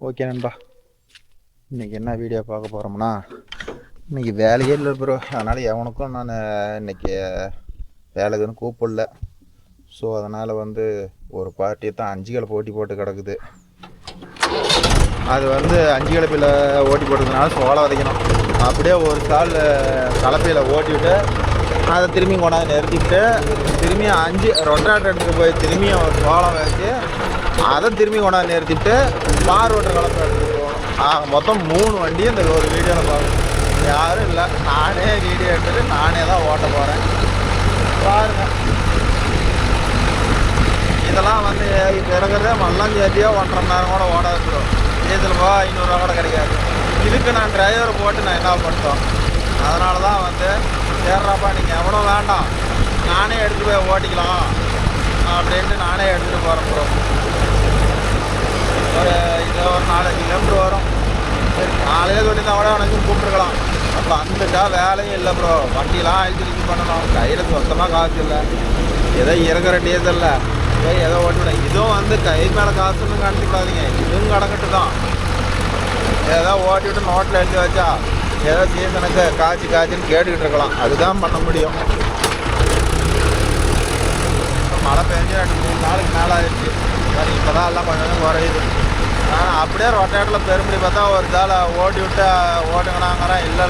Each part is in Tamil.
ஓகே நண்பா, இன்றைக்கி என்ன வீடியோ பார்க்க போகிறோம்னா, இன்றைக்கி வேலையே இல்லை ப்ரோ. அதனால் எவனுக்கும் நான் இன்றைக்கி வேலைக்குன்னு கூப்பிடல. ஸோ அதனால் ஒரு பார்ட்டியை தான் 5 கிலோ போட்டி போட்டு கிடக்குது. அது 5 கிலப்பில் ஓட்டி போட்டதுனால சோளம் விதைக்கணும். அப்படியே ஒரு சால் கலப்பையில் ஓட்டிவிட்டு அதை திரும்பி கொண்டாந்து நிறுத்திவிட்டு திரும்பியும் 5 ரொட்டாட்டர் எடுத்துகிட்டு போய் திரும்பியும் ஒரு சோளம் வச்சு அதை திரும்பி கொண்டாந்து நிறுத்திவிட்டு ரோட்டர் கலப்பை எடுத்துகிட்டு போகணும். மொத்தம் 3 வண்டி இந்த ஒரு வீடியோவில் பார்க்கணும். யாரும் இல்லை, நானே வீடியோ எடுத்துகிட்டு நானே தான் ஓட்ட போகிறேன். பாருங்கள், இதெல்லாம் இப்போ இருக்கிறதே மல்லாஞ்சேரியாக 1.5 மணி நேரம் கூட ஓடாது ப்ரோ. டீசல் போக 500 ரூபா கூட கிடைக்காது. இதுக்கு நான் டிரைவரை போட்டு நான் என்ன பண்ணிட்டோம். அதனால தான் சேர்றாப்பா நீங்கள் எவ்வளோ வேண்டாம், நானே எடுத்துகிட்டு போய் ஓட்டிக்கலாம் அப்படின்ட்டு நானே எடுத்துகிட்டு போகிறேன் ப்ரோ. இது ஒரு 4-5 கிலோமீட்டர் வரும். சரி, காலையில் சொல்லியிருந்தா கூட உனக்கும் கூப்பிட்டுருக்கலாம். அப்போ வந்துட்டா வேலையும் இல்லை ப்ரோ. வண்டியெலாம் அழிச்சு பண்ணணும். கையில் சொந்தமாக காசு இல்லை. ஏதோ இருக்கிற டீசலில் ஏதோ ஓட்டிவிடும். இதுவும் கை மேலே காசுன்னு கண்டுக்கூடாதீங்க. இதுவும் கடக்கட்டு தான். ஏதோ ஓட்டிவிட்டு நோட்டில் எழுதி வச்சா ஏதோ சீசனுக்கு காய்ச்சின்னு கேட்டுக்கிட்டு இருக்கலாம். அதுதான் பண்ண முடியும். மழை பெஞ்சு 2-3 நாளுக்கு மேலே ஆயிடுச்சு. சரி, இப்போ தான் எல்லாம் கொஞ்சம் குறையுது. ஆனால் அப்படியே ரொட்டேட்டில் பெரும்படி பார்த்தா ஒரு தாள் ஓட்டி விட்டு ஓட்டுங்கனாங்கிறேன். இல்லை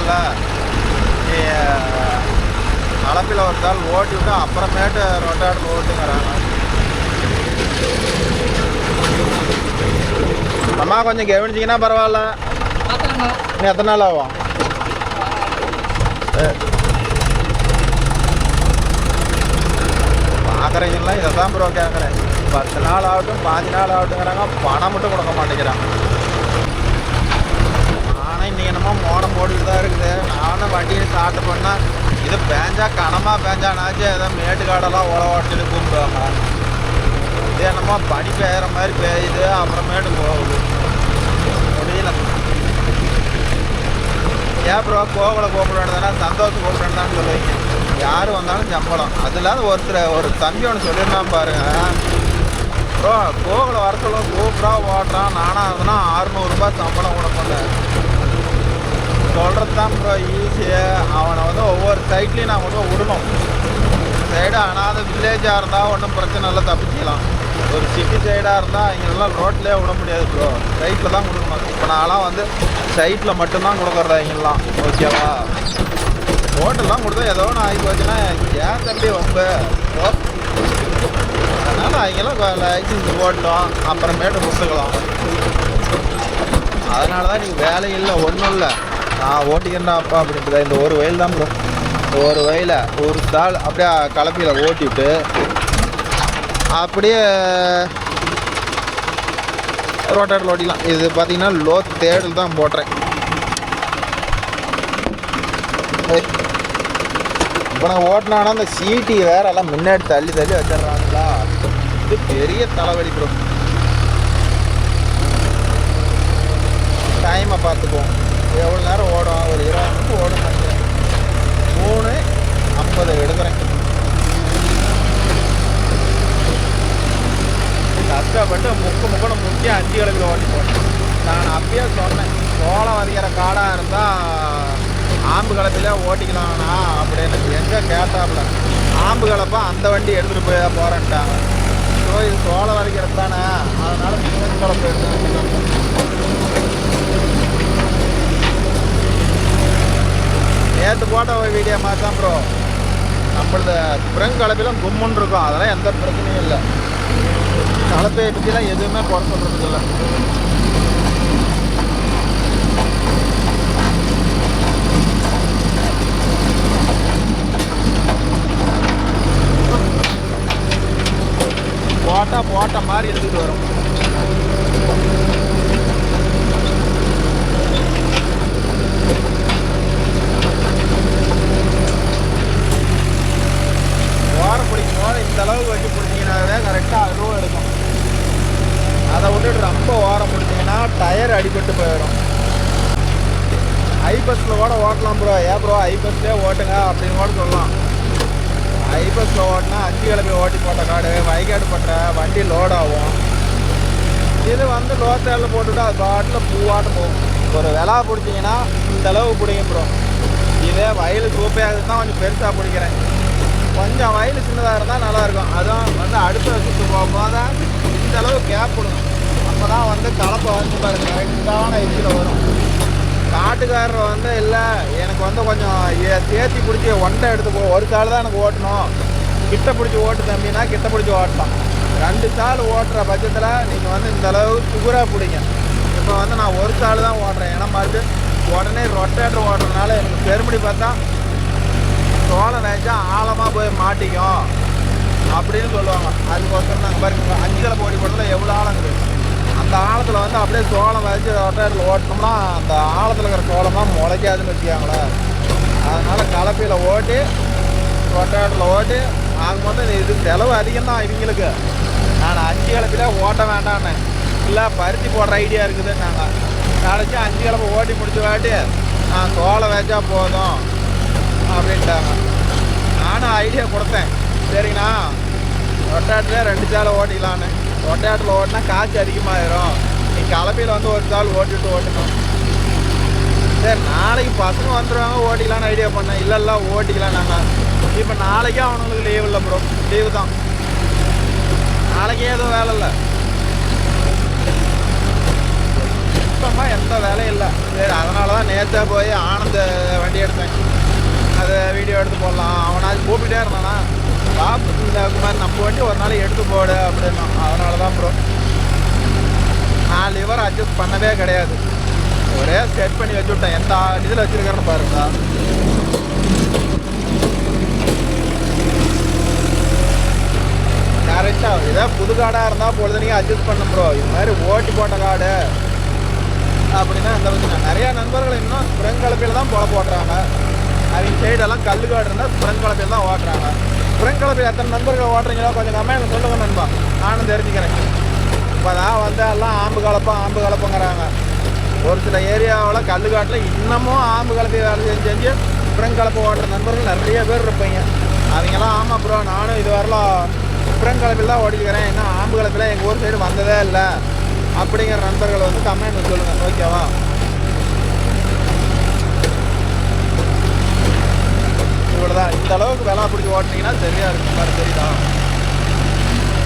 நீ கலப்பில் ஒரு தாள் ஓட்டி விட்டு அப்புறமேட்டு ரொட்டேட்டில் ஓட்டுங்கிறாங்க. அம்மா கொஞ்சம் கவனிச்சிங்கன்னா பரவாயில்ல. இன்னும் எத்தனை நாள் ஆகும்? பார்க்குறீங்கலாம் இதை தான் ப்ரோ கேட்குறேன். 10 நாள் ஆகட்டும் 5 நாள் ஆகட்டுங்கிறாங்க, பணம் மட்டும் கொடுக்க மாட்டேங்கிறாங்க. ஆனால் இன்றைக்கி என்னமோ மோடம் போட்டுக்கிட்டு தான் இருக்குது. நானும் வண்டியை ஸ்டார்ட் பண்ணால் இது பேஞ்சா கனமாக பேஞ்சானாச்சு ஏதோ மேட்டுக்காடெல்லாம் ஓட்டிட்டு கூப்பிடுவாங்க. இது என்னமோ பனி பெய்கிற மாதிரி பெய்யுது, அப்புறமேட்டு போகுது. முடியல. ஏன் ப்ரோ கோகுலை கூப்பிட வேண்டியதானே, சந்தோஷம் கூப்பிட வேண்டான்னு சொல்லுவீங்க. யார் வந்தாலும் சம்பளம். அது இல்லாத ஒரு தம்பி ஒன்று சொல்லியிருந்தான் பாருங்க ப்ரோ, கோகுலை வர சொல்ல சூப்பரா ஓட்டுறான். நானாக இருந்தனா 600 ரூபாய் சம்பளம் கொடுப்பல. சொல்கிறது தான் ப்ரோ ஈஸியாக. அவனை ஒவ்வொரு சைட்லேயும் நான் விடணும். சைடு அனாத வில்லேஜாக இருந்தால் ஒன்றும் பிரச்சனை இல்லை, தப்பிச்சிக்கலாம். ஒரு சிட்டி சைடாக இருந்தால் இங்கெல்லாம் ரோட்லேயே விட முடியாது ப்ரோ. சைட்டில் தான் கொடுக்கணும். இப்போ நான்லாம் சைட்டில் மட்டும்தான் கொடுக்குறதா இங்கெல்லாம். ஓகேவா? ஹோட்டல்லாம் கொடுத்தா ஏதோ ஒன்று ஆகி போச்சுன்னா ஏன் தம்பி ரொம்ப. அதனால் அவங்கெல்லாம் லைசன்ஸ் போட்டோம், அப்புறமேட்டு கொடுத்துக்கலாம். அதனால தான் நீங்கள் வேலை இல்லை, ஒன்றும் இல்லை. நான் ஓட்டிக்கிறேன்டா அப்பா அப்படின்ட்டு இந்த ஒரு வயல் தான் ப்ரோ. ஒரு வயல ஒரு தாள் அப்படியே கலப்பியில் ஓட்டிவிட்டு அப்படியே ரோட்டாட்டில் ஓட்டிக்கலாம். இது பார்த்தீங்கன்னா லோ தேடல் தான் போடுறேன். இப்போ நான் ஓட்டினானா அந்த சீட்டி வேற எல்லாம் முன்னாடி தள்ளி வச்சிடறாங்களா. இது பெரிய தலைவலி ப்ரோ. டைமை பார்த்துக்குவோம், எவ்வளோ நேரம் ஓடும். ஒரு 20 நிமிஷம் ஓடும் நினைக்கிறேன். 3:50 எடுக்கிறேன். கஷ்டப்பட்டு முக்கணும் முக்கிய 5 கிலோமீட்டர் ஓட்டி போட்டேன். நான் அப்பயே சொன்னேன், சோளம் வதிக்கிற காடாக இருந்தால் ஆம்பு கலப்பிலே ஓட்டிக்கலாம்ண்ணா அப்படின்னு. எங்கே கேட்டாப்புல ஆம்பு கலப்பா அந்த வண்டி எடுத்துகிட்டு போய் போகிறேன்ட்டாங்க. ஸோ இது சோளம் வதிக்கிறது தானே, அதனால் சிமெண்ட் கலப்பு எடுத்து. நேற்று போட்ட ஒரு வீடியோ மாதிரி தான் ப்ரோ. நம்மளது ஸ்ப்ரிங் கலப்பிலாம் கும்முன்னு இருக்கும். அதெல்லாம் எந்த பிரச்சனையும் இல்லை. கலப்பையை பற்றிலாம் எதுவுமே குறை சொல்கிறதுக்கு இல்லை. போட்ட மாதிரி எடுத்துகிட்டு வரும். ஓரம் பிடிக்கும் போது இந்த அளவுக்கு வச்சு பிடிச்சிங்கன்னாவே கரெக்டாக 60 ரூபா எடுக்கும். அதை விட்டுட்டு ரொம்ப ஓரம் பிடிச்சிங்கன்னா டயர் அடிபட்டு போயிடும். ஐபஸ்ஸில் கூட ஓட்டலாம் ப்ரோ. ஏன் ப்ரோ ஐபஸ்லேயே ஓட்டுங்க அப்படின்னு கூட சொல்லலாம். ஐபஸ்ஸில் ஓட்டினா 5 கிலோ ஓட்டி போட்ட காடு வைகாடு பட்ட வண்டி லோட் ஆகும். இது வந்து லோ தேரில் போட்டுவிட்டு அது பாட்டில் பூவாட்டம் போகும். ஒரு விலா பிடிச்சிங்கன்னா இந்த அளவு பிடிங்க ப்ரோ. இதே வயல் சூப்பையாகுதுன்னா கொஞ்சம் பெருசாக பிடிக்கிறேன். கொஞ்சம் வயல் சின்னதாக இருந்தால் நல்லாயிருக்கும். அதுவும் வந்து அடுப்பு வச்சுட்டு போகும்போது இந்த அளவு கேப் கொடுங்க. அப்போ தான் வந்து கலப்பை வந்து பாருங்க கரெக்டான எச்சில் வரும். காட்டுக்காரர் வந்து இல்லை எனக்கு வந்து கொஞ்சம் சேர்த்தி பிடிச்சி ஒன்றை எடுத்து ஒரு சால் தான் எனக்கு ஓட்டணும், கிட்ட பிடிச்சி ஓட்டு தம்பினா கிட்ட பிடிச்சி ஓட்டலாம். 2 சால் ஓட்டுற பட்சத்தில் நீங்கள் வந்து இந்த அளவு சுகராக பிடிங்க. இப்போ வந்து நான் ஒரு சால் தான் ஓட்டுறேன். ஏன்னா மறுபடியும் உடனே ரொட்டேட்டர் ஓட்டுறதுனால எனக்கு பெருமடி பார்த்தா சோளம் நினைச்சா ஆழமாக போய் மாட்டிக்கும் அப்படின்னு சொல்லுவாங்க. அதுக்கோசரம் நாங்கள் பாருங்க 5 கிலோ போட்டி போட்டதில் எவ்வளோ ஆழம் இருக்குது. அந்த ஆழத்தில் வந்து அப்படியே சோளம் வச்சு ரொட்டேட்டரில் ஓட்டினோம்னா அந்த ஆழத்தில் இருக்கிற சோளமாக முளைக்காதுன்னு வச்சுக்காங்களேன். அதனால் கலப்பையில் ஓட்டி ரொட்டேட்டரில் ஓட்டி ஆகும்போது இது செலவு அதிகம் தான் இவங்களுக்கு. நான் 5 கிலப்பிலே ஓட்ட வேண்டான்னு இல்லை பருத்தி போடுற ஐடியா இருக்குதுன்னு நாங்கள் நாளைக்கு 5 கிலப்பை ஓட்டி முடிச்சு வாட்டி நான் சோளம் வச்சா போதும் அப்படின்ட்டாங்க. நானும் ஐடியா கொடுத்தேன், சரிங்கண்ணா ரொட்டேட்டரே 2 சாலை ஓட்டிக்கலான்னு. ரொட்டேட்டரில் ஓட்டினா காசு அதிகமாகிடும், நீ கலப்பையில் வந்து ஒரு சால் ஓட்டிட்டு ஓட்டணும். சரி நாளைக்கு பசங்க வந்துடுவாங்க ஓட்டிக்கலான்னு ஐடியா பண்ணேன். இல்லைல்ல ஓட்டிக்கலாம் நாங்கள். இப்போ நாளைக்கே அவனுங்களுக்கு லீவ் இல்லை ப்ரோ, லீவு தான். நாளைக்கே எதுவும் வேலை இல்லை, சுத்தமாக எந்த வேலையும் இல்லை. சரி அதனால தான் நேற்றாக போய் ஆனந்த வண்டி எடுத்தேன். அதை வீடியோ எடுத்து போடலாம். அவனாச்சும் கூப்பிட்டே இருந்தானா பாப்பு இந்த மாதிரி நம்ம வண்டி ஒரு நாளைக்கு எடுத்து போடு அப்படின்னா. அதனால தான் ப்ரோ நான் லிவர் அட்ஜஸ்ட் பண்ணவே கிடையாது, ஒரே செட் பண்ணி வச்சு விட்டேன். எந்த இதில் வச்சுருக்கிறேன்னு பாருங்க. கரெக்டாக இதே புது காடாக இருந்தால் பொழுதுனையும் அட்ஜஸ்ட் பண்ண ப்ரோ. இது மாதிரி ஓட்டி போட்ட காடு அப்படின்னா இந்த பிரச்சனை. நிறையா நண்பர்கள் இன்னும் ஸ்ப்ரிங் கலப்பையில் தான் போடுறாங்க. அவங்க சைடெல்லாம் கல் காடு இருந்தால் ஸ்ப்ரிங் கலப்பையில் தான் ஓட்டுறாங்க. ஸ்ப்ரிங் கலப்பையில் எத்தனை நண்பர்கள் ஓட்டுறீங்களோ கொஞ்சம் கம்மியாக சொல்லுங்கள் நண்பா, நானும் தெரிஞ்சுக்கிறேன். இப்போ தான் வந்து எல்லாம் ஆம்பு கலப்பங்கிறாங்க. ஒரு சில ஏரியாவில் கல் காட்டில் இன்னமும் ஆம்பு கலப்பை வேலை செஞ்சு ஸ்ப்ரிங் கலப்பை ஓட்டுற நண்பர்கள் நிறைய பேர் இருப்பீங்க. அவங்கெல்லாம் ஆமாம் ப்ரோ நானும் இது வரலாம் ஸ்ப்ரிங் கலப்பையில் தான் ஓடிக்கிறேன், இன்னும் ஆம்பு கலப்பையில் எங்கள் ஊர் சைடு வந்ததே இல்லை அப்படிங்கிற நண்பர்கள் வந்து கமெண்ட் சொல்லுங்கள், ஓகேவா? இவ்வளோதான். இந்த அளவுக்கு விலை பிடிச்சி ஓட்டினீங்கன்னா சரியாக இருக்கும் மாதிரி தெரியுதா?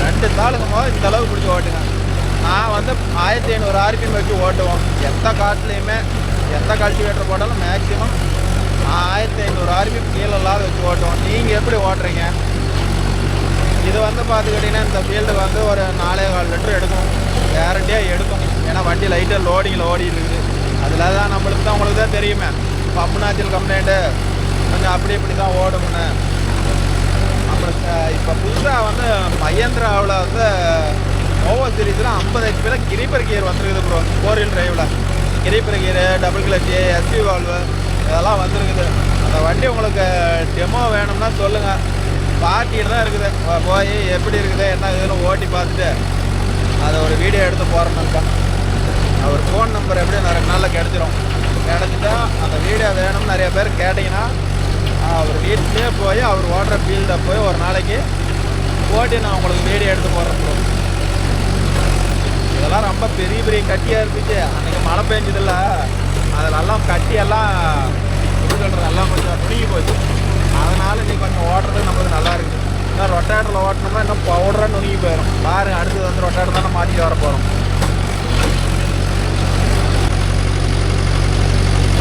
2 தாளுக்கும் போது இந்த அளவுக்கு பிடிச்சி ஓட்டுங்க. நான் வந்து 1500 RPM வச்சு ஓட்டுவோம். எந்த காட்டுலேயுமே எந்த கல்டிவேட்டர் போட்டாலும் மேக்ஸிமம் 1500 RPM கீழே இல்லாத வச்சு ஓட்டுவோம். நீங்கள் எப்படி ஓட்டுறீங்க? இது வந்து பார்த்துக்கிட்டிங்கன்னா இந்த ஃபீல்டுக்கு வந்து ஒரு 4.25 லிட்டர் எடுக்கும், கேரண்டியாக எடுக்கும். ஏன்னா வண்டி லைட்டாக லோடிங்கில் ஓடி இருக்குது. அதில் தான் நம்மளுக்கு தான் உங்களுக்கு தான் தெரியுமே பம்பு நாச்சில் கம்ப்ளைண்ட்டு கொஞ்சம் அப்படி இப்படி தான் ஓடும்னு. அப்புறம் இப்போ புதுசாக வந்து மஹேந்திராவில் வந்து ஓவோ சீரீஸில் 50 HP கிரீப்பர் கியர் வந்துருக்குது ப்ரோ. 4 வீல் டிரைவில் creeper gear, double clutch, SP valve இதெல்லாம் வந்துருக்குது. அந்த வண்டி உங்களுக்கு டெமோ வேணும்னா சொல்லுங்கள், பார்ட்டியில் தான் இருக்குது. போய் எப்படி இருக்குது என்ன இதுன்னு ஓட்டி பார்த்துட்டு அதை ஒரு வீடியோ எடுத்து போகிறேன்னாக்கா அவர் ஃபோன் நம்பர் எப்படியும் 2 நாளில் கிடச்சிரும். கிடச்சிட்டா அந்த வீடியோ வேணும்னு நிறைய பேர் கேட்டிங்கன்னா அவர் வீட்டிலே போய் அவர் ஓடுற ஃபீல்டை போய் ஒரு நாளைக்கு ஓட்டி நான் உங்களுக்கு வீடியோ எடுத்து போடுறேன் ப்ரோ. இதெல்லாம் ரொம்ப பெரிய பெரிய கட்டியாக இருந்துச்சு. அன்றைக்கி மழை பெஞ்சதில்ல, அதிலெல்லாம் கட்டியெல்லாம் எப்படி சொல்கிறது எல்லாம் கொஞ்சம் நுணுங்கி போச்சு. அதனால் நீ கொஞ்சம் ஓட்டுறது நம்மளுக்கு நல்லா இருக்குது. இன்னும் ரொட்டேட்டரில் ஓட்டினோம்னா இன்னும் பவுடராக நுணுங்கி போயிடும். பாருங்க அடுத்தது வந்து ரொட்டேட்டர் தானே மாட்டிட்டு வர போகிறோம்.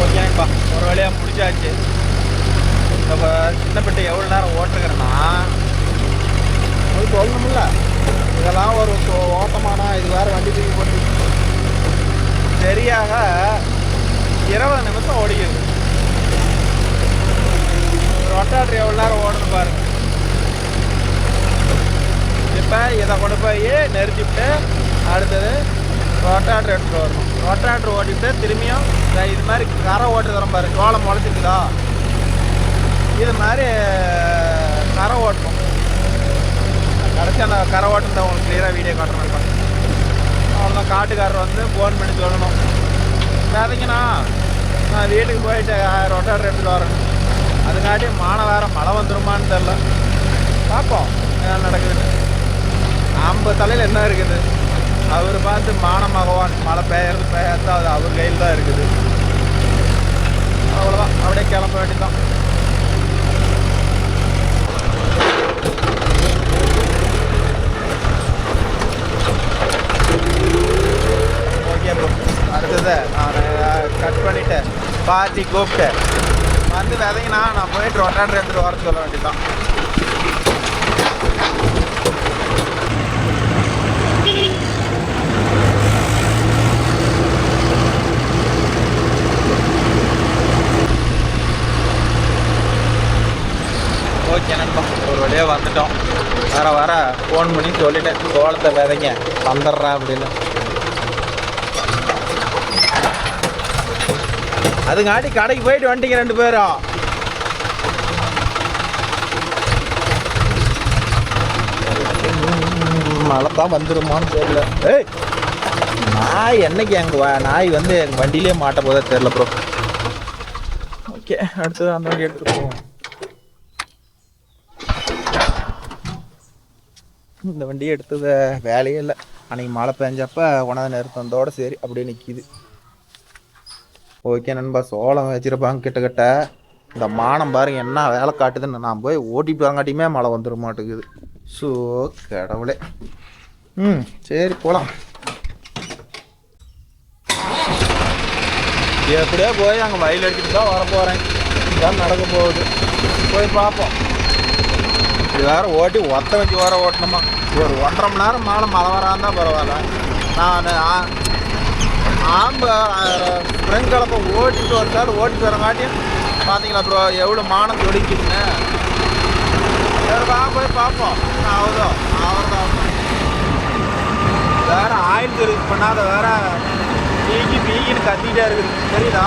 ஓகேங்கப்பா, ஒரு வழியாக முடிச்சாச்சு. இப்போ சின்ன பெட்டு எவ்வளோ நேரம் ஓட்டுருக்கிறேன்னா அது சொல்லணும்ல. இதெல்லாம் ஒரு ஓட்டமானா இது வேறு வண்டி தூக்கி போட்டு சரியாக 20 நிமிஷம் ஓடிக்குது. ரொட்டேட்டர் எவ்வளோ நேரம் ஓடணும் பாருங்க. இப்போ இதை கொண்டு போய் நிறுத்திவிட்டு அடுத்தது ரொட்டேட்டர் எடுத்துகிட்டு வரணும். ரொட்டேட்டர் ஓட்டிவிட்டு திரும்பியும் இது மாதிரி கரை ஓட்டுக்கிறோம் பாரு, சோளம் முளைச்சிருக்குதா இது மாதிரி கரை ஓட்டணும். கடைசி அந்த கரை ஓட்டுறத உங்களுக்கு கிளியராக வீடியோ காட்டுறேன். அவ்வளோதான். காட்டுக்காரர் வந்து ஃபோன் பண்ணி சொல்லணும், பார்த்தீங்கன்னா நான் வீட்டுக்கு போயிட்டு ரொட்டேட்டர் எடுத்துகிட்டு வரேன். அதுக்காட்டி வேறு மழை வந்துருமான்னு தெரில, பார்ப்போம் என்ன நடக்குதுன்னு. 50 தலையில் என்ன இருக்குது அவர் பார்த்து மான பகவான் மழை பெய்யறது பெய்யாத அது அவர் கையில் தான் இருக்குது. அவ்வளோதான், அப்படியே கிளம்ப வேண்டியதான். ஓகே ப்ரோ, அடுத்தது நான் கட் பண்ணிவிட்டேன், பார்ட்டி கூப்பிட்டேன் வந்து விதைங்கண்ணா, நான் போயிட்டு ரொட்டாண்டர் எடுத்துகிட்டு வரேன்னு சொல்ல வேண்டியதான். ஓகே நண்பா, ஒரு வழியாக வந்துட்டோம். வர ஃபோன் பண்ணி சொல்லிட்டேன், சோளத்தை விதைங்க வந்துடுறேன் அப்படின்னு. அதுங்காட்டி கடைக்கு போயிட்டு வந்துட்டீங்க 2 பேரும். மழை தான் வந்துடுமான்னு தெரியல. ஏய், நாய் என்னைக்கு நாய் வந்து எங்கள் வண்டியிலே மாட்ட போதே தெரில ப்ரோ. ஓகே, அடுத்தது அந்த வண்டி எடுத்துகிட்டு போவோம். இந்த வண்டியை எடுத்தது வேலையே இல்லை. அன்றைக்கி மழை பெஞ்சப்போ கொண்டாந்து நிறுத்தந்தோடு சரி அப்படியே நிற்கிது. ஓகே நண்பா, சோளம் வச்சிருப்பாங்க கிட்டக்கிட்ட. இந்த மானம் பாருங்க என்ன வேலை காட்டுதுன்னு. நான் போய் ஓட்டிட்டு வரங்காட்டியுமே மழை வந்துட மாட்டேங்குது. ஸோ கடவுளே. சரி போகலாம். எப்படியோ போய் அங்கே வயல் எடுத்துகிட்டு தான் வர போகிறேன். இதான் நடக்க போகுது, போய் பார்ப்போம். இது வேறு ஓட்டி ஒத்த வச்சு வர ஓட்டணுமா? ஒரு 1.5 மணி நேரம் மேலே மழை வராந்தான் பரவாயில்ல. நான் ஸ்ப்ரிங் கலப்பை ஓட்டிட்டு வந்தாலும் ஓட்டிட்டு வரங்காட்டியும் பார்த்தீங்களா ப்ரோ எவ்வளோ மானம் துடிக்குதுன்னு. சரி வா போய் பார்ப்போம். அவ்வளோதான் வேறு ஆயில் சர்வீஸ் பண்ணாத வேற பீகின்னு கத்திக்கிட்டே இருக்குது, தெரியுதா?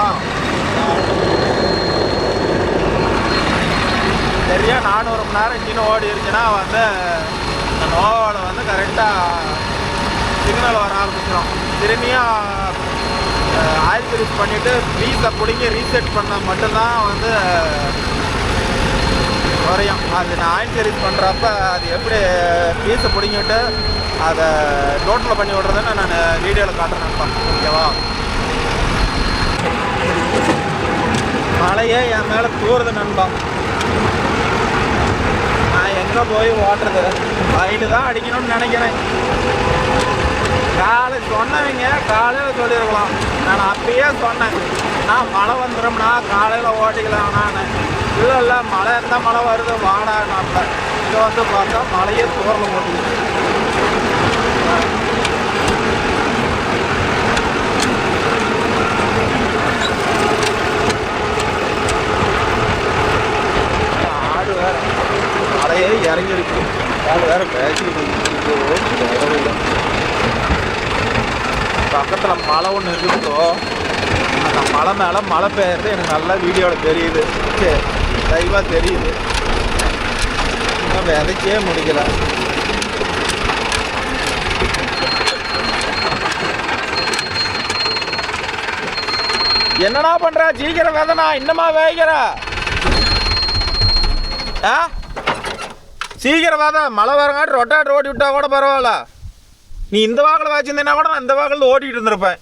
சரியா 400 மணி நேரம் இன்ஜின் ஓடி இருந்துச்சுன்னா வந்து இந்த நோவாவில் வந்து கரெக்டாக சிக்னல் வர ஆரம்பிச்சிடும். திரும்பியும் ஆயில் சர்வீஸ் பண்ணிவிட்டு ரீஸை பிடிங்கி ரீசெட் பண்ணால் மட்டும்தான் வந்து குறையும். அது நான் ஆயில் சர்வீஸ் பண்ணுறப்ப அது எப்படி பீஸை பிடிங்கிட்டு அதை டோட்டலில் பண்ணி விட்றதுன்னு நான் வீடியோவில் காட்டுறேன்ப்பா. ஓகேவா? மழையே என் மேலே தூறுது நண்பா. நான் எங்கே போய் ஓட்டுறது? வயலு தான் அடிக்கணும்னு நினைக்கிறேன். சொன்னவங்க காலையில் சொல்லியிருக்கலாம். நான் அப்பயே சொன்னேன், நான் மழை வந்துடும்னா காலையில் ஓட்டிக்கலாம். நான் இல்லை மழை இருந்தால் மழை வருது வாடா. நான் இங்கே வந்து பார்த்தா மழையே தூரல போட்டுது. ஆடு வேறு மழையே இறங்கிருக்கு. ஆடு வேறு பேசிக்கிட்டு பக்கத்தில் மழை ஒன்று இருக்குதோ, அந்த மலை மேலே மழை பெய்யறது எனக்கு நல்லா வீடியோவில் தெரியுது. சரி லைவாக தெரியுது. இன்னும் விதைக்கே முடிக்கல. என்னடா பண்ற? சீக்கிரம் விதனா, இன்னமா வேகிற? சீக்கிரம் வித. மழை வரங்காட்டி ரொட்டாட்டு ஓட்டி விட்டா கூட பரவாயில்ல. நீ இந்த வாக்கில் வச்சிருந்தேன்னா கூட நான் இந்த வாக்கில் ஓட்டிகிட்டு இருந்திருப்பேன்.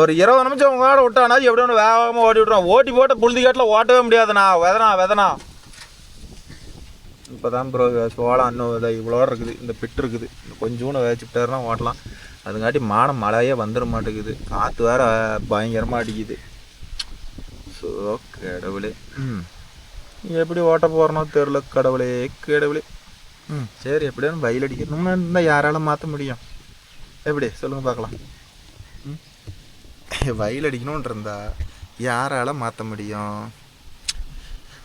ஒரு 20 நிமிஷம் உங்களோட விட்டானா எப்படி ஒன்று வேகமாக ஓட்டி விட்ருவோம். ஓட்டி போட்டு புழுதி காட்டில் ஓட்டவே முடியாதுண்ணா. விதனா இப்போ தான் ப்ரோ சோளம் இன்னும் இதை இவ்வளோ இருக்குது. இந்த பிட்டு இருக்குது, இந்த கொஞ்சோன்னு வச்சுட்டாருன்னா ஓட்டலாம். அதுங்காட்டி மானம் மழையே வந்துட மாட்டேங்குது. காற்று வேறு பயங்கரமாக அடிக்குது. ஸோ கடவுளே, எப்படி ஓட்ட போகிறனோ தெரில. கடவுளே. சரி எப்படியும் வயல் அடிக்கணும்னு இருந்தால் யாராலும் மாற்ற முடியும்? எப்படி சொல்லுங்கள் பார்க்கலாம். வயல் அடிக்கணும்னு இருந்தா யாரால மாற்ற முடியும்?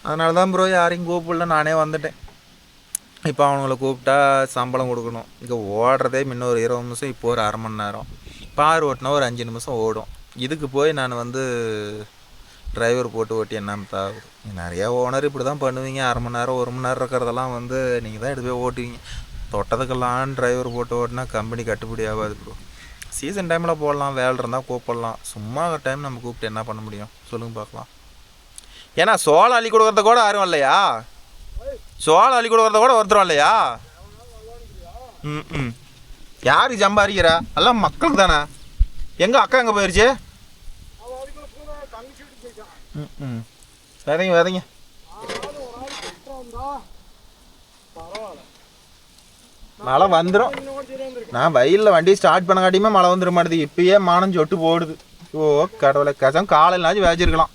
அதனால தான் ப்ரோ யாரையும் கூப்பிடல, நானே வந்துட்டேன். இப்போ அவங்கள கூப்பிட்டா சம்பளம் கொடுக்கணும். இங்கே ஓடுறதே முன்ன ஒரு 20 நிமிஷம், இப்போ ஒரு அரை மணி நேரம். பார் ஓட்டினா ஒரு 5 நிமிஷம் ஓடும். இதுக்கு போய் நான் வந்து டிரைவர் போட்டு ஓட்டி என்ன ஆகுது? நிறையா ஓனர் இப்படி தான் பண்ணுவீங்க. அரை மணி நேரம் 1 மணி நேரம் இருக்கிறதெல்லாம் வந்து நீங்கள் தான் எடுத்து போய் ஓட்டுவீங்க. தொட்டதுக்கெல்லாம் டிரைவர் போட்டு ஓட்டினா கம்பெனி கட்டுப்படி ஆகாது ப்ரோ. சீசன் டைமில் போடலாம், வேலை இருந்தால் கூப்பிடலாம். சும்மா ஒரு டைம் நம்ம கூப்பிட்டு என்ன பண்ண முடியும் சொல்லுங்கள் பார்க்கலாம். ஏன்னா சோளம் அள்ளி கொடுக்குறத கூட யாரும் இல்லையா? சோளம் அள்ளி கொடுக்குறத கூட ஒருத்தரும் இல்லையா? ம் யாருக்கு சம்பாதிக்கிறா? எல்லாம் மக்களுக்கு தானே. எங்கள் அக்கா எங்கே போயிடுச்சு? ம் விதைங்க விதைங்க. மழை வந்துடும். நான் வயலில் வண்டி ஸ்டார்ட் பண்ண காட்டியுமே மழை வந்துட மாட்டேது. இப்பயே மானம் சொட்டு போடுது. ஓ கடவுளை, கசம் காலையிலாச்சும் வேச்சிருக்கலாம்.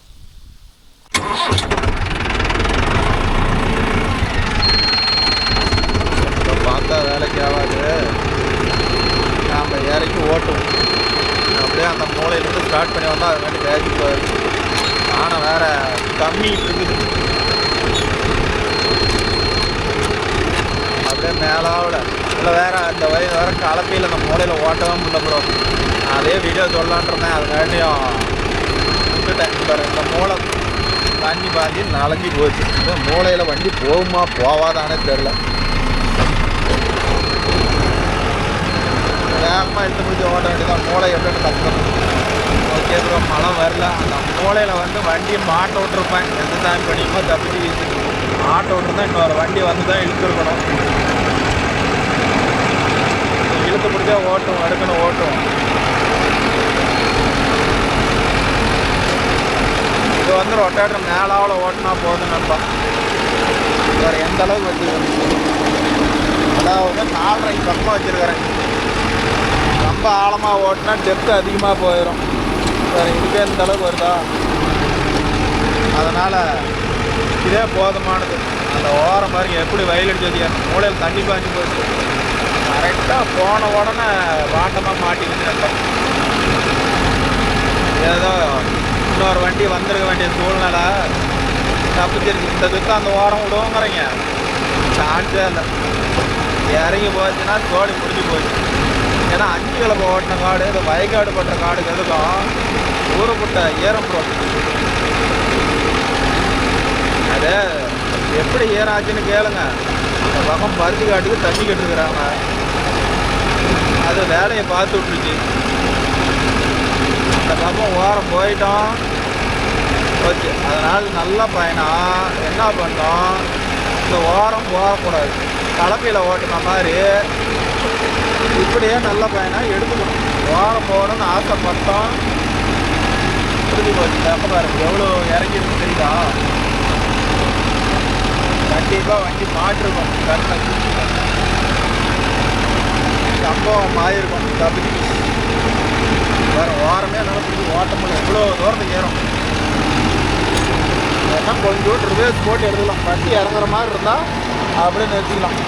பார்த்தா வேலைக்கு ஆகாது. நாம் இறக்கி ஓட்டுவோம். அப்படியே அந்த மூலையிலேருந்து ஸ்டார்ட் பண்ணி வந்தால் அது மாதிரி வேலைக்கு போயிடுச்சு. ஆனால் வேற கம்மிட்டு இருக்குது. அப்படியே மேலாவில் இல்லை வேற அந்த வயது வேற கலப்பையில் அந்த மூலையில் ஓட்டவும் முடியல ப்ரோ. அதே வீடியோ சொல்லலான்ருந்தேன், அதுக்காண்டியும் விட்டுட்டேன். இப்போ இந்த மூளை தண்ணி பாஞ்சி நலஞ்சி போச்சு. இந்த மூளையில் வண்டி போகுமா போவாதானே தெரில. வேகமாக எடுத்து முடிச்சு ஓட்ட வேண்டியதான். மூளை எப்படின்னு கற்றுக்கணும். ஓகே ப்ரோ, மழை வரல. அந்த மூளையில் வந்து வண்டியை மாட்ட விட்டுருப்பேன். எந்த டைம் பண்ணியுமோ தப்பிச்சு மாட்ட விட்டுருந்தேன். இன்னொரு வண்டி வந்து தான் இழுத்துருக்கணும். இழுத்து பிடிச்சா ஓட்டும், எடுக்கணும் ஓட்டும். இது வந்து ரொட்டேட்டர் மேலாவில் ஓட்டினா போதும் நண்பா. வேறு எந்த அளவுக்கு வச்சுருக்கேன். அதாவது 4.5 பக்கமாக வச்சுருக்கிறேன். ரொம்ப ஆழமாக ஓட்டினா டெப்த்து அதிகமாக போயிடும். வேறு இதுக்கே இந்த அளவுக்கு வருதா, அதனால் இதே போதுமானது. அந்த ஓரம் பாருங்க எப்படி வயல் அடிச்சு வச்சுக்க. மூளையில் தண்ணி பாய்ச்சி போச்சு. கரெக்டாக போன உடனே வாட்டமாக மாட்டிக்கிட்டு ஏதோ இன்னொரு வண்டி வந்திருக்க வேண்டிய சூழ்நிலை தப்பிச்சிருக்கு. இந்த துக்கம் அந்த ஓரம் விடுவோங்கிறீங்க, சான்ஸே இல்லை. இறங்கி போச்சுன்னா தோடி முடிஞ்சு போச்சு. ஏன்னா 5 கிழமை ஓட்டின காடு, இந்த வயக்காடு பட்டுற காடுக்கு எதுக்கும் ஊறப்பட்ட ஈரம் ப்ரோ. அது எப்படி ஈரம் ஆச்சுன்னு கேளுங்க. அந்த பக்கம் பருத்தி காட்டுக்கு தண்ணி கட்டுருக்குறாங்க. அது வேலையை பார்த்து விட்டுருச்சு. அந்த பக்கம் ஓரம் போயிட்டோம் போச்சு. அதனால் நல்ல பயணம் என்ன பண்ணோம், இந்த ஓரம் போகக்கூடாது. கலப்பையில் ஓட்டுன மாதிரி இப்படியே நல்ல பயணம் எடுத்துக்கணும். ஓரம் போகணும்னு ஆசைப்பட்டோம், புரிஞ்சு போச்சு. அப்போ பாருங்க எவ்வளோ இறங்கிருக்கு தெரியுதா. கண்டிப்பாக வண்டி மாற்றிருக்கோம். கரெக்டாக சம்பவம் ஆகிருக்கும். தப்பிச்சு வேறு ஓரமே என்னால் பிடிச்சி ஓட்ட முடியும். எவ்வளோ தூரத்துக்கு ஏறும். ஏன்னா கொஞ்சம் ரிவேர்ஸ் போட்டு எடுத்துக்கலாம். வண்டி இறங்குற மாதிரி இருந்தால் அப்படியே நிறுத்திக்கலாம்.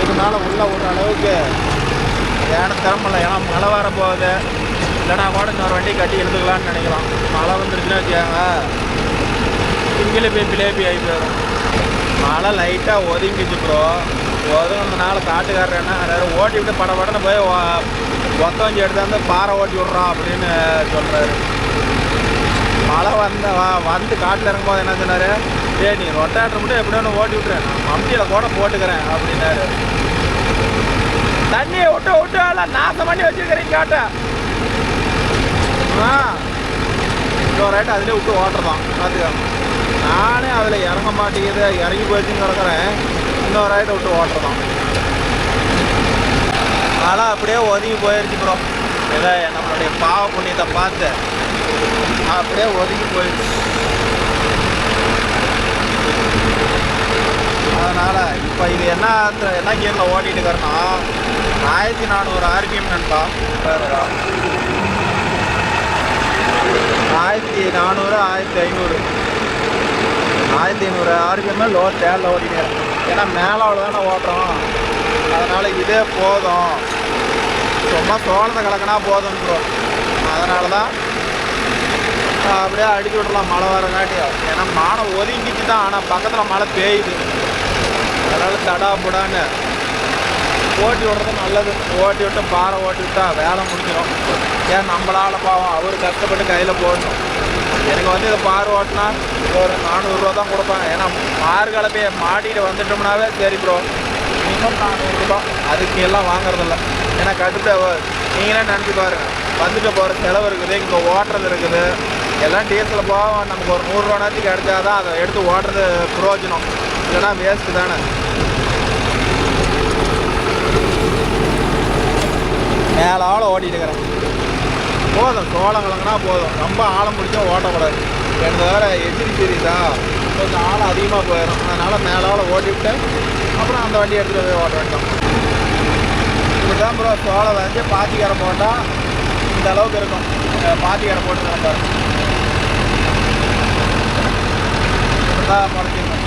இதனால உள்ள ஒரு அளவுக்கு ஏன திறமில்லை. ஏன்னா மழை வர போகுது. இல்லைனா கூட இன்னொரு வண்டி கட்டி எடுத்துக்கலான்னு நினைக்கலாம். மழை வந்துருச்சுன்னா வச்சுக்காங்க சிங்கிளி பிலேபி ஆகி போயிடும். மழை லைட்டாக ஒதுங்கிச்சு ப்ரோ. ஒதுங்கினால காட்டுக்காரர் என்ன ஓட்டி விட்டு படப்படன்னு போய் ஒத்தவஞ்சி எடுத்தாந்து பாறை ஓட்டி விட்றான் அப்படின்னு சொல்கிறாரு. மழை வந்து காட்டில் இறங்கும்போது என்ன சொன்னார், நீ ரொட்டேட்டர் மட்டும் எப்படின்னு ஓட்டி விட்டுறேன், நான் மம்மியில் கூட போட்டுக்கிறேன் அப்படின்னாரு. தண்ணியை விட்டு எல்லாம் நாசம் பண்ணி வச்சுருக்கிறேன் காட்டை. இன்னொரு ரைட்டு அதிலே விட்டு ஓட்டுறதான் பார்த்துக்காங்க. நானே அதில் இறங்க மாட்டேங்குது, இறங்கி போச்சுன்னு கிடக்கிறேன். இன்னொரு ரைட்டை விட்டு ஓட்டுறதான். மழை அப்படியே ஒதுங்கி போயிடுச்சு ப்ரோ. ஏதோ நம்மளுடைய பாவ புண்ணியத்தை பார்த்து அப்படியே ஒதுங்கி போயிடுச்சு. அதனால் இப்போ இது என்ன கியரில் ஓட்டிகிட்டு இருக்கிறேன்னா 1400 RPM நண்பா. 1400 1500 RPM லோ தேரில் ஓட்டினேன். ஏன்னா மேலாவில் தானே ஓட்டுறோம். அதனால் இதே போதும், சும்மா சோளத்தை கலக்கினா போதும் ப்ரோ. அதனால தான் அப்படியே அடிச்சு விடலாம் மழை வரங்காட்டியும். ஏன்னா மானை ஒதுங்கிச்சு தான், ஆனால் பக்கத்தில் மழை பெய்யுது. அதனால் தடாப்புடான்னு ஓட்டி விடுறது நல்லது. ஓட்டி விட்டு பாறை ஓட்டி விட்டா வேலை முடிஞ்சிடும். ஏன் நம்மளால் பாவம் அவர் கஷ்டப்பட்டு கையில் போடணும். எனக்கு வந்து இதை பாறை ஓட்டினா ஒரு 400 ரூபா தான் கொடுப்பாங்க. ஏன்னா மாறு கலப்பையை மாட்டிகிட்டு வந்துட்டோம்னாவே சரி ப்ரோ, மினிமம் 400 ரூபா. அதுக்கு எல்லாம் வாங்குறதில்ல. ஏன்னா கட்டுட்டு நீங்களே நினச்சி பாருங்கள், வந்துட்டு போகிற செலவு இருக்குது, இங்கே ஓட்டுறது இருக்குது. எல்லாம் டீசல் போக நமக்கு ஒரு 100 ரூபா நேரத்துக்கு கிடைச்சாதான் அதை எடுத்து ஓட்டுறது பிரயோஜனம், இல்லைன்னா வேஸ்ட்டு தானே. மேலே ஆழம் ஓட்டிகிட்டு இருக்கிறேன். போதும், சோளம் கிழங்குனா போதும், ரொம்ப ஆழம் பிடிச்சா ஓட்டக்கூடாது. எனக்கு வேறு எதிரி தெரியுதா, கொஞ்சம் ஆழம் அதிகமாக போயிடும். அதனால் மேலால் ஓட்டிவிட்டு அப்புறம் அந்த வண்டி எடுத்துகிட்டு போய் ஓட்ட வேண்டாம். இதுதான் ப்ரோ சோளம் வந்து பாத்திக்கரை போட்டால் இந்த அளவுக்கு இருக்கும். பாத்திக்கரை போட்டுக்கிறேன் பாருங்க, இப்படிதான் முறைச்சிக்கணும்.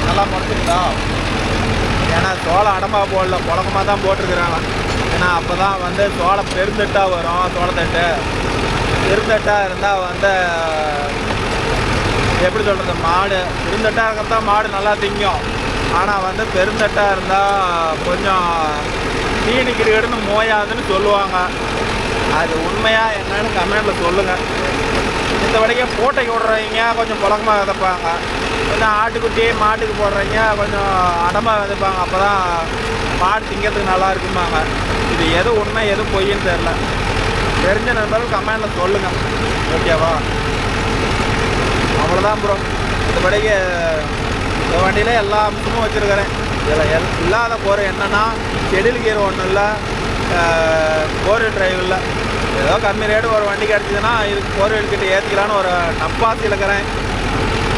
நல்லா முறைச்சிருந்தா, ஏன்னா சோளம் அடமாக போடல, புழக்கமாக தான் போட்டிருக்கிறாங்க. ஏன்னா அப்போ தான் வந்து சோளம் பெருந்தட்டாக வரும். சோளத்தட்டு பெருந்தட்டாக இருந்தால் வந்து எப்படி சொல்கிறது, மாடு பெருந்தட்டாக இருக்கிறதான் மாடு நல்லா திங்கும். ஆனால் வந்து பெருந்தட்டாக இருந்தால் கொஞ்சம் தீனிக்கிடுன்னு மோயாதுன்னு சொல்லுவாங்க. அது உண்மையாக என்னன்னு கமெண்டில் சொல்லுங்கள். இந்த வரைக்கும் போட்டைக்கு விடுறவங்க கொஞ்சம் புழக்கமாக விதைப்பாங்க, கொஞ்சம் ஆட்டுக்குட்டி மாட்டுக்கு போடுறவங்க கொஞ்சம் அடமாக விதைப்பாங்க. அப்போ தான் மாடு திங்கிறதுக்கு நல்லா இருக்குமாங்க. இது எது உண்மை எது பொய்ன்னு தெரில. தெரிஞ்ச நண்பர்கள் கமெண்டில் சொல்லுங்கள், ஓகேவா? அவ்வளோதான் ப்ரோ. மற்றபடிக்கு இந்த வண்டியில் எல்லா அம்சமும் வச்சுருக்கிறேன். இதில் இல்லாத போகிற என்னென்னா ஷெடியூல் கியர் ஒன்றும் இல்லை, 4 டிரைவ் இல்லை. ஏதோ கம்மி ரேட்டு ஒரு வண்டி கிடச்சிதுன்னா இதுக்கு 4 கிட்ட ஏற்றிக்கலான்னு ஒரு நப்பாசி இருக்கிறேன்.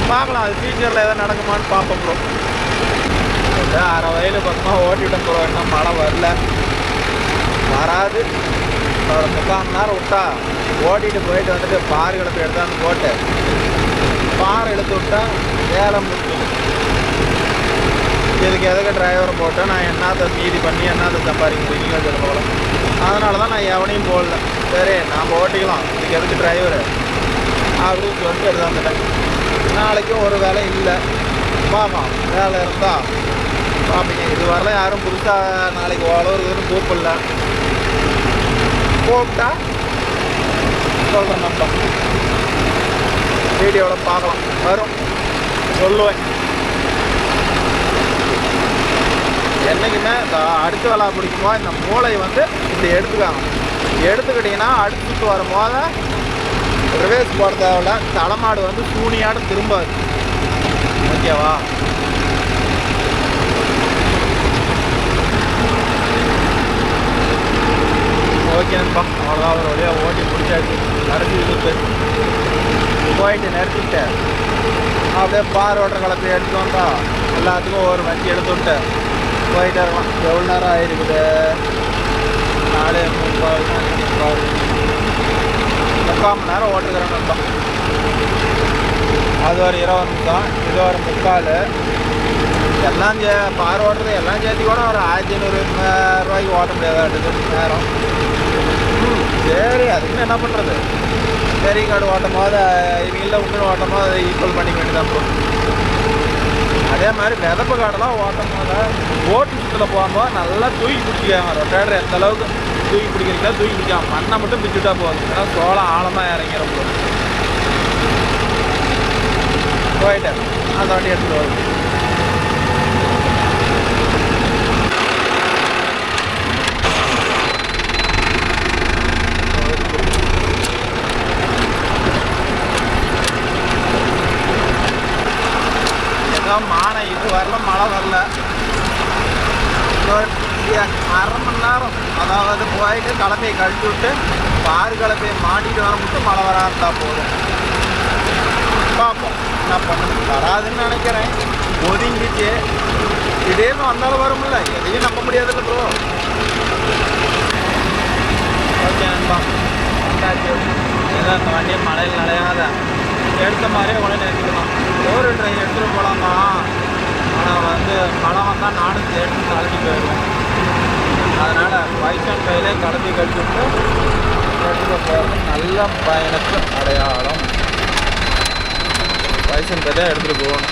பார்க்கலாம், அது ஃபியூச்சரில் எதாவது நடக்குமான்னு பார்ப்போம் ப்ரோ. 6 வயலு பக்கமாக ஓட்டிவிட்டேன் ப்ரோ. இன்னும் மழை வரல, வராது. ஒரு 3/4 மணி நேரம் விட்டா ஓட்டிகிட்டு போயிட்டு வந்துட்டு பார் கிடப்பு எடுத்தாந்து போட்டு பார் எடுத்து விட்டா வேலை முடியும். இதுக்கு எதுக்கு டிரைவரை போட்டு நான் என்னத்தை மீதி பண்ணி என்னத்தை சம்பாதிக்க முடியும் சொல்ல போகலாம். அதனால தான் நான் எவனையும் போடல. சரி நாம் ஓட்டிக்கலாம், இதுக்கு எதுக்கு டிரைவரு அப்படின்னு சொல்லிட்டு எடுத்து வந்துட்டேன். நாளைக்கும் ஒரு வேலை இல்லை, பார்க்கலாம். வேலை இருந்தால் பார்ப்பீங்க. இது வரலாம் யாரும் புதுசாக நாளைக்கு வளருதுன்னு கூப்பிடல. கூப்பிட்டா சொல்கிறேன், நம்ம வீடியோவில் பார்க்கலாம், வரும், சொல்லுவேன். என்றைக்குமே அடுத்த வேலை பிடிக்கும்போது இந்த மூளை வந்து இப்படி எடுத்துக்காங்க. எடுத்துக்கிட்டிங்கன்னா அடுத்து சுற்று வரும்போது ரிவேர்ஸ் போட தேவையில்ல. தலைமாடு வந்து சூனியாடு திரும்பாது, ஓகேவா? ஓகேப்பா, அவ்வளோதான். ஒரு வழியாக ஓட்டி பிடிச்சாச்சு. நடத்தி போயிட்டு நிறுத்திட்டு அப்படியே பார் ஓட்டுற கலப்பை எடுத்து வந்தா எல்லாத்துக்கும் ஒரு வண்டி எடுத்து விட்டு போயிட்டு இருக்கலாம். எவ்வளோ நேரம் ஆகிருக்குது? 4:45 3/4 மணி நேரம் ஓட்டுக்கிறேன் நண்பா. அது ஒரு 20 நிமிஷம், இது ஒரு 3/4. எல்லாம் பார் ஓட்டுறது எல்லாம் சேர்த்து கூட ஒரு 1500 ரூபாய்க்கு ஓட்ட முடியாது நேரம். சரி, அதுக்குன்னு என்ன பண்ணுறது? சரி, கார்டு ஓட்டும் போது இவங்கள உண்மையை ஓட்டும் போது ஈக்குவல் பண்ணிக்க வேண்டியதான் ப்ரோ. அதே மாதிரி விதப்பு காடெல்லாம் ஓட்டும் போது ஓட்டு சுற்றில் போகும்போது நல்லா தூக்கி பிடிச்சிக்காங்க. ரொட்டேட்டர் எந்த அளவுக்கு தூக்கி பிடிக்கிறீங்களா தூக்கி பிடிக்காம மண்ணை மட்டும் பிடிச்சிட்டா போதும். ஏன்னா சோளம் ஆழமாக இறங்கிடும் ப்ரோ. போயிட்டு அந்த வண்டி எடுத்துகிட்டு வரும். மானை இது வரல, மழை வரல. 1/2 மணி நேரம் அதாவது போயிட்டு கலப்பையை கழிச்சு விட்டு பாரு கலப்பையை மாட்டிட்டு வர மட்டும் மழை வர இருந்தால் போதும். பார்ப்போம் என்ன பண்ணுறது. வராதுன்னு நினைக்கிறேன். ஒதுங்கிச்சு, திடீர்னு வந்தாலும் வரும்ல, எதையும் நம்ப முடியாதுல்ல ப்ரோ. ஓகே நண்பா, வந்தாச்சு. ஏதோ அந்த வண்டியை மழையில் நனையாத எடுத்த மாதிரியே உடனே நினைக்கலாம். ஒரு ட்ரெயின் எடுத்துகிட்டு போகலாமா, ஆனால் வந்து மழை வந்தால் நானும் சேர்த்து கலந்து போயிடுவேன். அதனால் பைசன் கையிலே கலந்து கழிச்சுட்டு எடுத்துகிட்டு போகிறது நல்ல பயனுக்கு அடையாளம். பைசன் கையிலே எடுத்துகிட்டு போகணும்.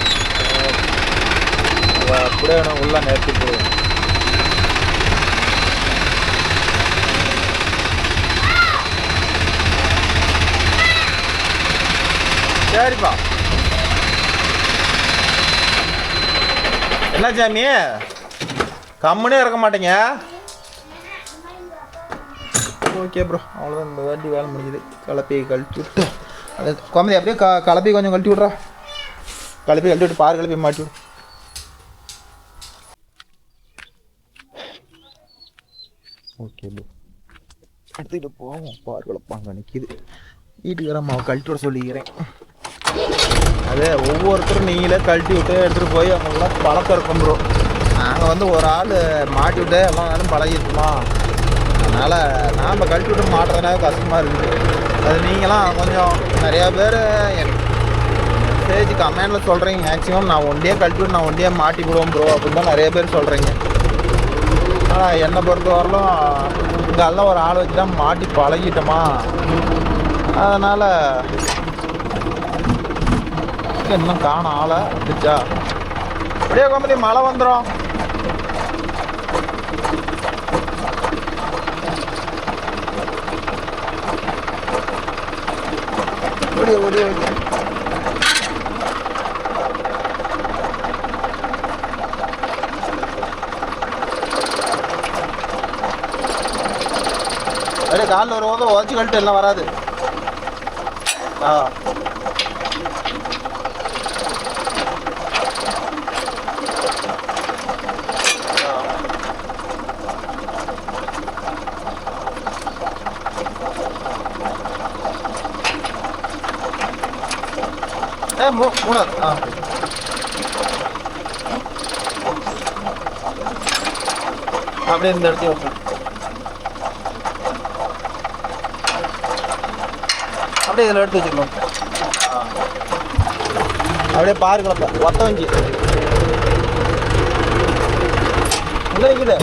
அப்படியே உள்ளே நிறுத்தி போடுவோம். சரிப்பா. என்ன சாமி கம்முனே இருக்க மாட்டேங்க? ஓகே ப்ரோ, அவ்வளோதான். இந்த வாட்டி வேலை முடிஞ்சுது. கலப்பையை கழட்டி விட்டு அது குழந்தை அப்படியே கலப்பை கொஞ்சம் கழட்டி விட்றா. கலப்பை கழட்டி விட்டு பார் கலப்பை மாட்டி விடு. ஓகே ப்ரோ, எடுத்துக்கிட்டு போவோம். பார் கலப்பாங்க நிற்கிது. வீட்டுக்கு வர மாவை கழட்டி விட சொல்லிக்கிறேன். அதே ஒவ்வொருத்தரும் நீங்களே கழட்டி விட்டு எடுத்துகிட்டு போய் அவங்களாம் பழக்கம் இருக்கும் ப்ரோ. நாங்கள் வந்து ஒரு ஆள் மாட்டி விட்டு எல்லா நாளும் பழகிருக்குமா, அதனால் நாம் கழட்டி விட்டு மாட்டுறதுனால கஷ்டமாக இருக்குது. அது நீங்களாம் கொஞ்சம் நிறையா பேர் மெசேஜ் கமெண்டில் சொல்கிறீங்க. மேக்ஸிமம் நான் ஒண்டியே கழட்டி விட்டு நான் ஒண்டியே மாட்டி விடுவோம் ப்ரோ அப்படின்னு தான் நிறைய பேர் சொல்கிறீங்க. ஆனால் என்னை பொறுத்த வரலும் இங்கெல்லாம் ஒரு ஆள் வச்சு தான் மாட்டி பழகிட்டோமா, அதனால் இன்னும் காணும் ஆளை இருந்துச்சா. அப்படியே கோமதி மழை வந்துடும். ஓடிய ஓடிய ஓடிய அப்படியே காலில் வரும்போது உதச்சி கழட்டு எல்லாம் வராது. மூணாவது அப்படியே இந்த இடத்தையும் ஓகே. அப்படியே இதில் எடுத்து வச்சுக்கணும். அப்படியே பாரு கலப்பை ஒத்த வஞ்சி உள்ள இருக்குது.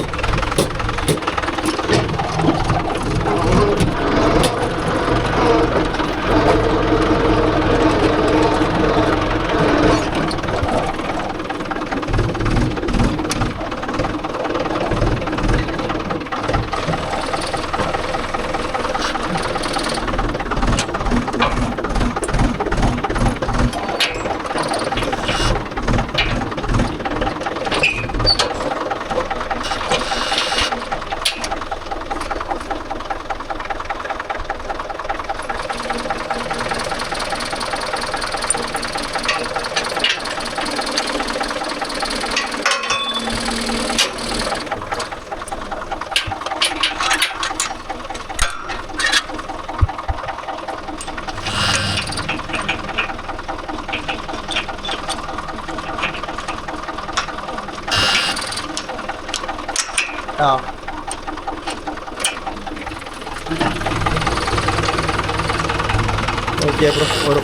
ஓகே ப்ரோ, ஒரு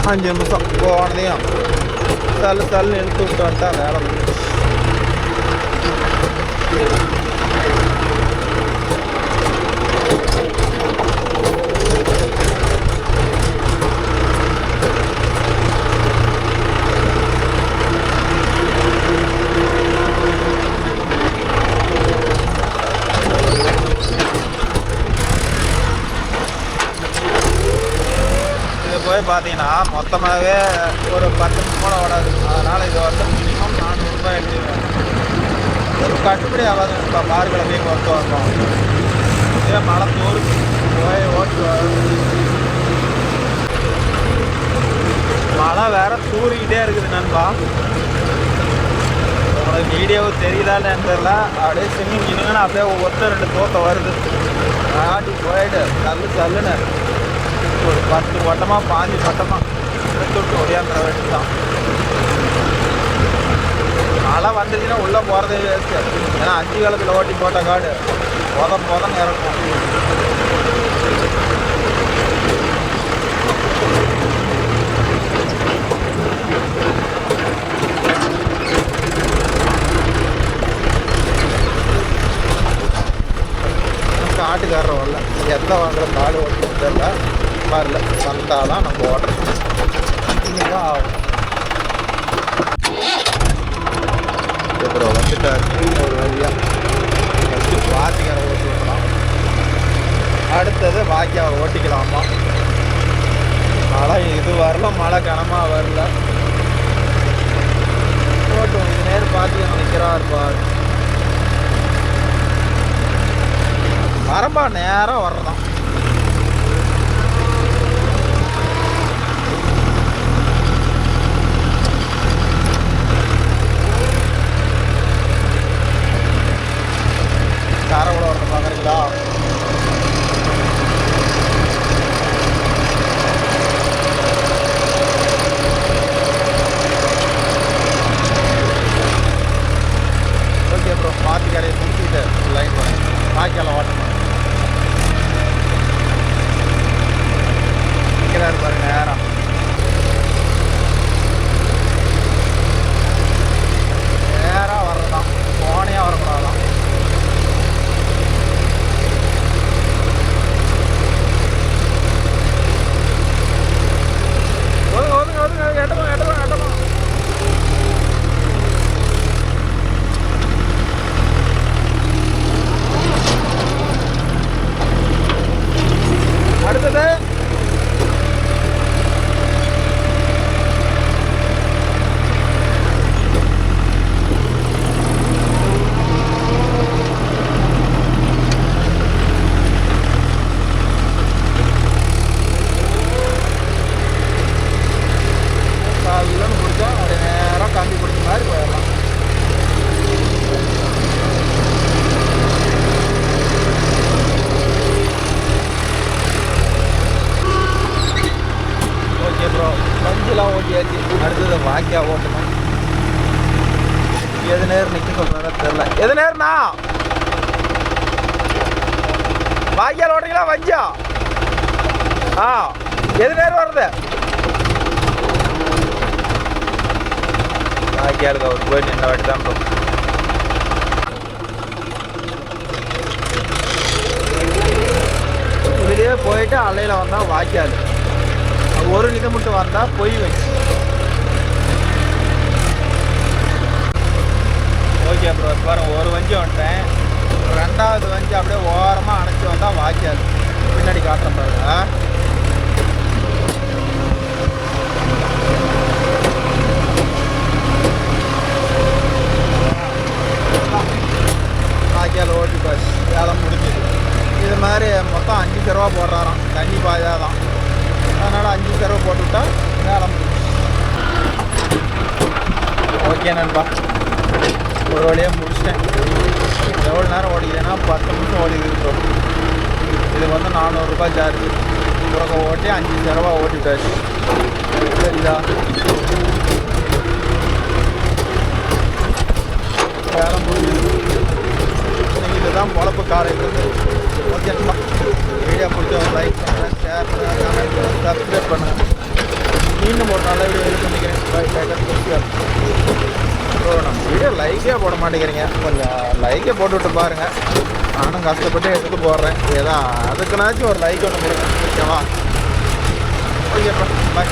5 நிமிஷம் போனதையும் தள்ளு இழுத்து விட்டு வந்துட்டா வேலை முடியும். பார்த்தீங்கன்னா மொத்தமாகவே ஒரு 10 நிமிஷம் ஓடாது. அதனால் இது வந்து மினிமம் 400 ரூபாய் எடுத்துவேன். ஒரு கட்டுப்படி ஆகாது. இப்போ பார் கிழமையை பொறுத்து வந்தோம். இதே மழை தூரு போய் ஓட்டு மழை வேற தூரிக்கிட்டே இருக்குது நண்பா. உங்களுக்கு வீடியோவும் தெரியுதான்னு தெரியல. அப்படியே சின்னிங்கன்னா அப்படியே ஒருத்தர் 2 தோட்டம் வருது. ஆட்டி போயிட்டு தள்ளுன்னு ஒரு 10 வட்டமாக 5 வட்டமாக எடுத்துவிட்டு ஒடியாந்துற வேண்டியது தான். மழை வந்துச்சுன்னா உள்ளே போகிறதே வேஸ்ட்டு. ஏன்னா 5 காலத்தில் ஓட்டி போட்ட காடு போதம் இறக்கும். காட்டுக்காரர் வரல, எந்த வாங்குற காடு ஓட்டுறது தெரியல. வரல, வந்தாதான் நம்ம ஓட்டுறோம். கண்டினியூவாக ஆகும். அப்புறம் வந்துட்டார் ஒரு வழியாக. ஃபஸ்ட்டு வாத்திக்காரை ஓட்டி விடலாம், அடுத்தது வாக்கியாவை ஓட்டிக்கலாமா. மழை இது வரல, மழை கனமாக வரல. ஓட்டும் இது நேரம் பார்த்து நிற்கிறா இருப்பார். வரம்பா நேராக வர்றதான். காரக்குள்ள வரத பார்க்குறீங்களா? ஓகே ப்ரோ, மாற்றி கடையை முடிச்சுக்கிட்டு லைன் போனேன். வாய்க்கால ஓட்டணும். நிற்கிறாரு பாருங்க நேரம். நேராக வர்றதான், போனையாக வரக்கூடாதான். அடுத்தது காலையில் பிடிச்சா அப்படியே நேரம் காந்தி பிடிச்ச மாதிரி போயிடலாம். ஓகே ப்ரோ, வஞ்சிலாம் ஓட்டியாச்சு. அடுத்தது வாக்கியா ஓட்டணும். எது நேரம் நிற்க சொல்கிறதா தெரில. எது நேரம்ண்ணா? வாக்கியால் ஓட்டுறீங்களா வஞ்சா? ஆ, எது நேரம் வருது? வாக்கியாளுக்கு அவர் போய் நின்ற வாட்டி தான் ப்ரோ. இதுலேயே போயிட்டு அலையில் வந்தால் வாக்கியால், ஒரு நிதம் மட்டும் வந்தால் பொய் வச்சு. ஓகே ப்ரோ, பாருங்க ஒரு வஞ்சி வந்துட்டேன். ரெண்டாவது வஞ்சி அப்படியே ஓரமாக அணைச்சி வந்தால் வாக்கியால். பின்னாடி காட்டுறேன் பாருங்க. வாக்கியால் ஓட்டி பஸ் வேலை முடிஞ்சுது. இது மாதிரி மொத்தம் 5 சரவா போடுறாராம், தண்ணி பாயாதான். அதனால் 5 சரவை போட்டுவிட்டா வேலை முடிஞ்சு. ஓகே நண்பா, ஒரு வழியாக முடிச்சிட்டேன். எவ்வளோ நேரம் ஓடிக்கிறேன்னா 10 நிமிஷம் ஓடிக்கிறோம். இது வந்து 400 ரூபாய் சார்ஜ். உலக ஓட்டி 5 சரவா ஓட்டிட்டாச்சு. சரிதா, வேலை முடிஞ்சுது. இதுதான் பொழப்பு காலையிலேருந்து. ஓகே நண்பா, வீடியோ பிடிச்சவங்க லைக் பண்ணுங்கள், ஷேர் பண்ணுங்கள், கமெண்ட் பண்ணுங்கள், சப்ஸ்கிரைப் பண்ணுங்கள். இன்னும் ஒரு நல்ல வீடியோ இது பண்ணிக்கிறேன். ஸோ நம்ம வீடியோ லைக்கே போட மாட்டேங்கிறீங்க. கொஞ்சம் லைக்கே போட்டுவிட்டு பாருங்கள். நானும் கஷ்டப்பட்டு எடுத்து போடுறேன். ஏதோ அதுக்குனாச்சும் ஒரு லைக் ஒன்று கொடுங்க. ஓகேவா? ஓகேப்பா, பாய்.